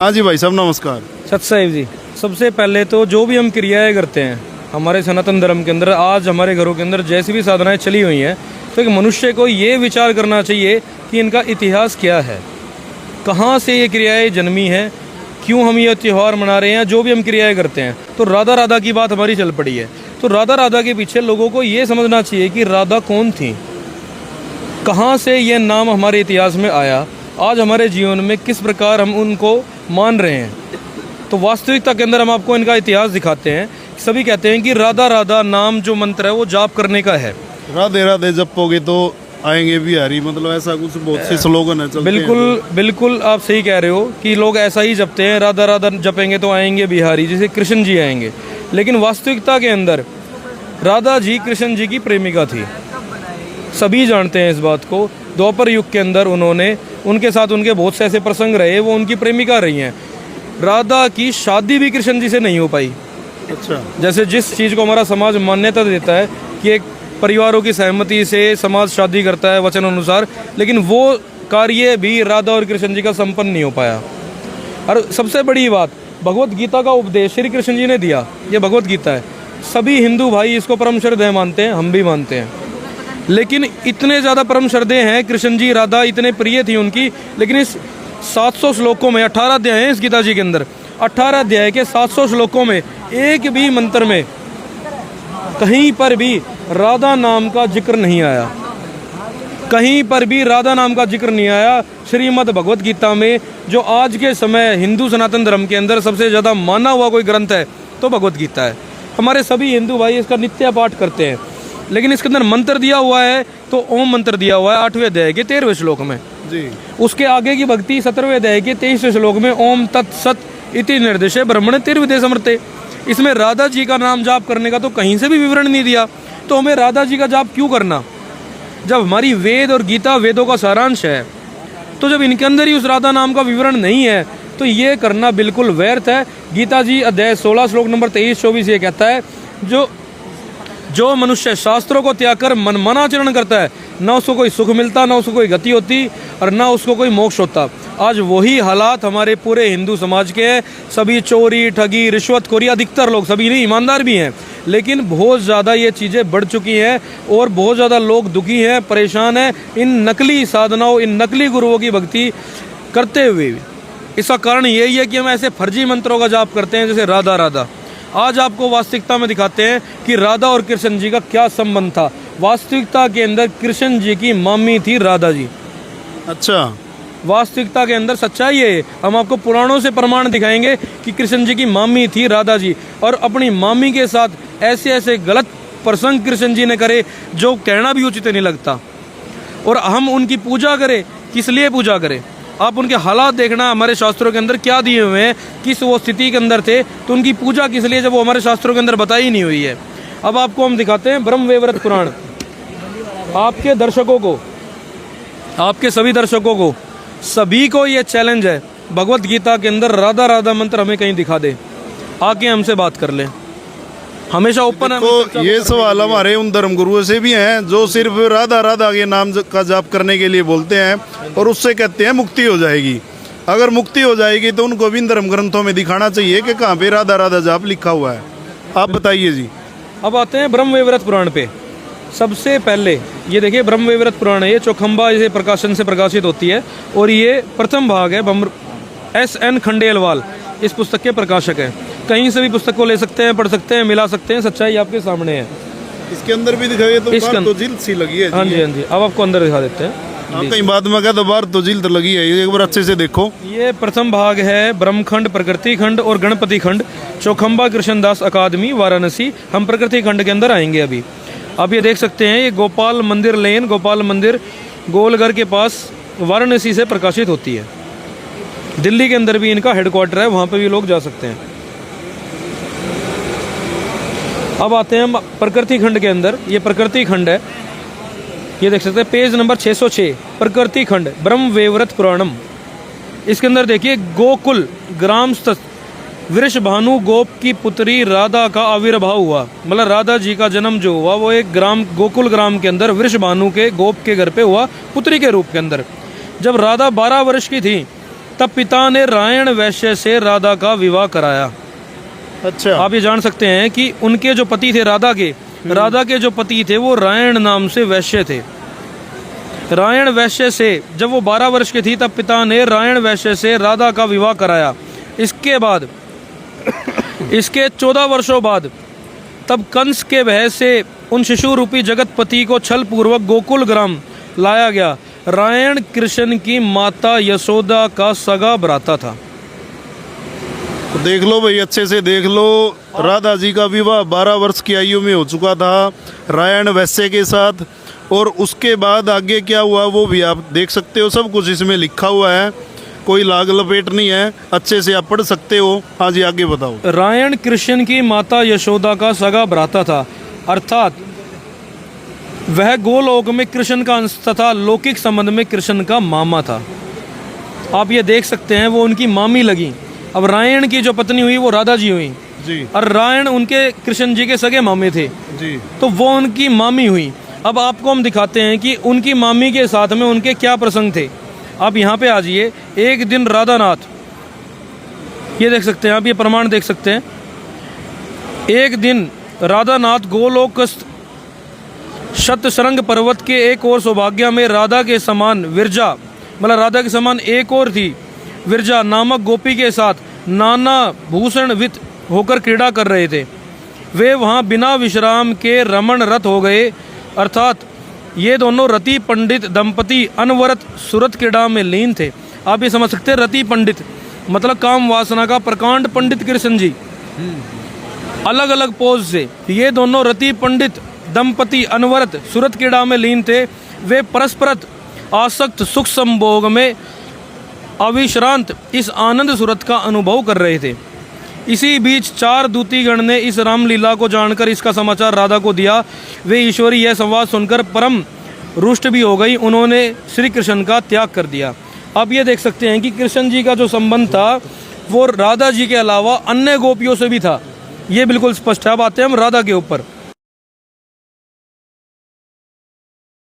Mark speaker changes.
Speaker 1: हाँ जी भाई साहब, नमस्कार।
Speaker 2: सतसाहिब जी, सबसे पहले तो जो भी हम क्रियाएं करते हैं हमारे सनातन धर्म के अंदर, आज हमारे घरों के अंदर जैसी भी साधनाएं चली हुई हैं, तो एक मनुष्य को ये विचार करना चाहिए कि इनका इतिहास क्या है, कहाँ से ये क्रियाएं जन्मी हैं, क्यों हम ये त्यौहार मना रहे हैं। जो भी हम क्रियाएं करते हैं, तो राधा राधा की बात हमारी चल पड़ी है, तो राधा राधा के पीछे लोगों को ये समझना चाहिए कि राधा कौन थी, कहाँ से ये नाम हमारे इतिहास में आया, आज हमारे जीवन में किस प्रकार हम उनको मान रहे हैं। तो वास्तविकता के अंदर हम आपको इनका इतिहास दिखाते हैं। सभी कहते हैं कि राधा राधा नाम जो मंत्र है वो जाप करने का है।
Speaker 1: राधे राधे जपोगे तो आएंगे बिहारी, मतलब ऐसा कुछ बहुत से स्लोगन है चलते
Speaker 2: बिल्कुल
Speaker 1: हैं।
Speaker 2: बिल्कुल आप सही कह रहे हो कि लोग ऐसा ही जपते हैं, राधा राधा जपेंगे तो आएंगे बिहारी, जैसे कृष्ण जी आएंगे। लेकिन वास्तविकता के अंदर राधा जी कृष्ण जी की प्रेमिका थी, सभी जानते हैं इस बात को। द्वापर युग के अंदर उनके साथ उनके बहुत से ऐसे प्रसंग रहे, वो उनकी प्रेमिका रही हैं। राधा की शादी भी कृष्ण जी से नहीं हो पाई।
Speaker 1: अच्छा,
Speaker 2: जैसे जिस चीज़ को हमारा समाज मान्यता देता है कि एक परिवारों की सहमति से समाज शादी करता है वचन अनुसार, लेकिन वो कार्य भी राधा और कृष्ण जी का संपन्न नहीं हो पाया। और सबसे बड़ी बात, भगवत गीता का उपदेश श्री कृष्ण जी ने दिया, ये भगवत गीता है। सभी हिंदू भाई इसको परम श्रद्धेय मानते हैं, हम भी मानते हैं। लेकिन इतने ज़्यादा परम श्रद्धेय हैं कृष्ण जी, राधा इतने प्रिय थी उनकी, लेकिन इस 700 श्लोकों में 18 अध्याय हैं इस गीता जी के अंदर, 18 अध्याय के 700 श्लोकों में एक भी मंत्र में कहीं पर भी राधा नाम का जिक्र नहीं आया, कहीं पर भी राधा नाम का जिक्र नहीं आया। श्रीमद् भगवत गीता में, जो आज के समय हिंदू सनातन धर्म के अंदर सबसे ज़्यादा माना हुआ कोई ग्रंथ है तो भगवत गीता है। हमारे सभी हिंदू भाई इसका नित्य पाठ करते हैं, लेकिन इसके अंदर मंत्र दिया हुआ है तो ओम मंत्र दिया हुआ है 8वें अध्याय के 13वें श्लोक में
Speaker 1: जी।
Speaker 2: उसके आगे की भक्ति 17वें अध्याय के 23वें श्लोक में ओम तत्सत इति निर्देशे ब्रह्मण तिर्विदे समर्थे। इसमें राधा जी का नाम जाप करने का तो कहीं से भी विवरण नहीं दिया। तो हमें राधा जी का जाप क्यों करना, जब हमारी वेद और गीता वेदों का सारांश है। तो जब इनके अंदर ही उस राधा नाम का विवरण नहीं है तो ये करना बिल्कुल व्यर्थ है। गीता जी अध्याय 16 श्लोक नंबर 23-24 ये कहता है, जो मनुष्य शास्त्रों को त्याग कर मनमानाचरण करता है, ना उसको कोई सुख मिलता, ना उसको कोई गति होती और ना उसको कोई मोक्ष होता। आज वही हालात हमारे पूरे हिंदू समाज के हैं। सभी चोरी ठगी रिश्वतखोरी, अधिकतर लोग, सभी नहीं ईमानदार भी हैं, लेकिन बहुत ज़्यादा ये चीज़ें बढ़ चुकी हैं और बहुत ज़्यादा लोग दुखी हैं, परेशान हैं इन नकली साधनाओं, इन नकली गुरुओं की भक्ति करते हुए। इसका कारण यही है कि हम ऐसे फर्जी मंत्रों का जाप करते हैं जैसे राधा राधा। आज आपको वास्तविकता में दिखाते हैं कि राधा और कृष्ण जी का क्या संबंध था। वास्तविकता के अंदर कृष्ण जी की मामी थी राधा जी।
Speaker 1: अच्छा,
Speaker 2: वास्तविकता के अंदर सच्चाई है। हम आपको पुराणों से प्रमाण दिखाएंगे कि कृष्ण जी की मामी थी राधा जी, और अपनी मामी के साथ ऐसे ऐसे गलत प्रसंग कृष्ण जी ने करे जो कहना भी उचित नहीं लगता। और हम उनकी पूजा करें, किस लिए पूजा करें? आप उनके हालात देखना, हमारे शास्त्रों के अंदर क्या दिए हुए हैं, किस वो स्थिति के अंदर थे, तो उनकी पूजा किस लिए, जब वो हमारे शास्त्रों के अंदर बताई नहीं हुई है। अब आपको हम दिखाते हैं ब्रह्म वैवर्त पुराण। आपके दर्शकों को, आपके सभी दर्शकों को, सभी को ये चैलेंज है, भगवत गीता के अंदर राधा राधा मंत्र हमें कहीं दिखा दे, आके हमसे बात कर ले। हमेशा ओपन है।
Speaker 1: तो ये सवाल हमारे उन धर्म गुरुओं से भी हैं जो सिर्फ राधा राधा के नाम का जाप करने के लिए बोलते हैं और उससे कहते हैं मुक्ति हो जाएगी। अगर मुक्ति हो जाएगी तो उनको भी इन धर्म ग्रंथों में दिखाना चाहिए कि कहाँ पे राधा राधा जाप लिखा हुआ है। आप बताइए जी।
Speaker 2: अब आते हैं ब्रह्म वैवर्त पुराण पे। सबसे पहले ये देखिए, ब्रह्म वैवर्त पुराण है, ये चौखंबा इसे प्रकाशन से प्रकाशित होती है और ये प्रथम भाग है। S.N. खंडेलवाल इस पुस्तक के प्रकाशक हैं। कहीं से भी पुस्तक को ले सकते हैं, पढ़ सकते हैं, मिला सकते हैं, सच्चाई आपके सामने है।
Speaker 1: इसके अंदर भी दिखाइए तो बाहर तो जिल्द सी लगी है।
Speaker 2: हाँ जी, हाँ जी, अब आपको अंदर दिखा देते हैं।
Speaker 1: कहीं बाद में क्या, तो बाहर तो जिल्द लगी है, एक बार अच्छे से देखो।
Speaker 2: ये प्रथम भाग है, ब्रह्मखंड, प्रकृति खंड और गणपति खंड, चौखंबा कृष्णदास अकादमी, वाराणसी। हम प्रकृति खंड के अंदर आएंगे अभी। आप ये देख सकते हैं, ये गोपाल मंदिर लेन, गोपाल मंदिर गोलघर के पास वाराणसी से प्रकाशित होती है। दिल्ली के अंदर भी इनका हेडक्वार्टर है, वहाँ पे भी लोग जा सकते हैं। अब आते हैं हम प्रकृति खंड के अंदर। ये प्रकृति खंड है, ये देख सकते हैं पेज नंबर 606, प्रकृति खंड ब्रह्म वैवर्त पुराणम। इसके अंदर देखिए, गोकुल ग्राम स्थित वृषभानु गोप की पुत्री राधा का आविर्भाव हुआ। मतलब राधा जी का जन्म जो हुआ वो एक ग्राम, गोकुल ग्राम के अंदर वृषभानु के गोप के घर पे हुआ, पुत्री के रूप के अंदर। जब राधा 12 वर्ष की थी तब पिता ने रायण वैश्य से राधा का विवाह कराया।
Speaker 1: अच्छा।
Speaker 2: आप ये जान सकते हैं कि उनके जो पति थे राधा के जो पति थे वो रायण नाम से वैश्य थे। रायण वैश्य से जब वो 12 वर्ष की थी तब पिता ने रायण वैश्य से राधा का विवाह कराया। इसके बाद इसके 14 वर्षों बाद तब कंस के भय से उन शिशु रूपी जगतपति को छल पूर्वक गोकुल ग्राम लाया गया। रायण कृष्ण की माता यशोदा का सगा भ्राता था।
Speaker 1: तो देख लो भाई, अच्छे से देख लो, राधा जी का विवाह 12 वर्ष की आयु में हो चुका था रायण वैश्य के साथ। और उसके बाद आगे क्या हुआ वो भी आप देख सकते हो, सब कुछ इसमें लिखा हुआ है, कोई लाग लपेट नहीं है, अच्छे से आप पढ़ सकते हो। हाँ जी, आगे बताओ।
Speaker 2: रायण कृष्ण की माता यशोदा का सगा भ्राता था, अर्थात वह गोलोक में कृष्ण का अंश तथा लौकिक संबंध में कृष्ण का मामा था। आप ये देख सकते हैं, वो उनकी मामी लगी। अब रायण की जो पत्नी हुई वो राधा जी हुई
Speaker 1: जी,
Speaker 2: और रायण उनके कृष्ण जी के सगे मामे थे
Speaker 1: जी।
Speaker 2: तो वो उनकी मामी हुई। अब आपको हम दिखाते हैं कि उनकी मामी के साथ में उनके क्या प्रसंग थे। आप यहाँ पे आ जाइए। एक दिन राधानाथ, ये देख सकते हैं आप, ये प्रमाण देख सकते हैं। एक दिन राधानाथ गोलोकस्थ शतशृंग पर्वत के एक और सौभाग्य में राधा के समान विरजा, मतलब राधा के समान एक और थी विरजा नामक गोपी के साथ नाना भूषण वित होकर क्रीड़ा कर रहे थे। वे वहाँ बिना विश्राम के रमण रत हो गए, अर्थात ये दोनों रति पंडित दंपति अनवरत सुरत क्रीड़ा में लीन थे। आप ये समझ सकते हैं, रति पंडित मतलब काम वासना का प्रकांड पंडित कृष्ण जी, अलग अलग पोज से ये दोनों रति पंडित दंपति अनवरत सुरत क्रीड़ा में लीन थे। वे परस्पर आसक्त सुख संभोग में अविश्रांत इस आनंद सुरत का अनुभव कर रहे थे। इसी बीच 4 दूतीगण ने इस रामलीला को जानकर इसका समाचार राधा को दिया। वे ईश्वरी यह संवाद सुनकर परम रुष्ट भी हो गई। उन्होंने श्री कृष्ण का त्याग कर दिया। अब ये देख सकते हैं कि कृष्ण जी का जो संबंध था वो राधा जी के अलावा अन्य गोपियों से भी था, ये बिल्कुल स्पष्ट है। अब आते हैं हम राधा के ऊपर।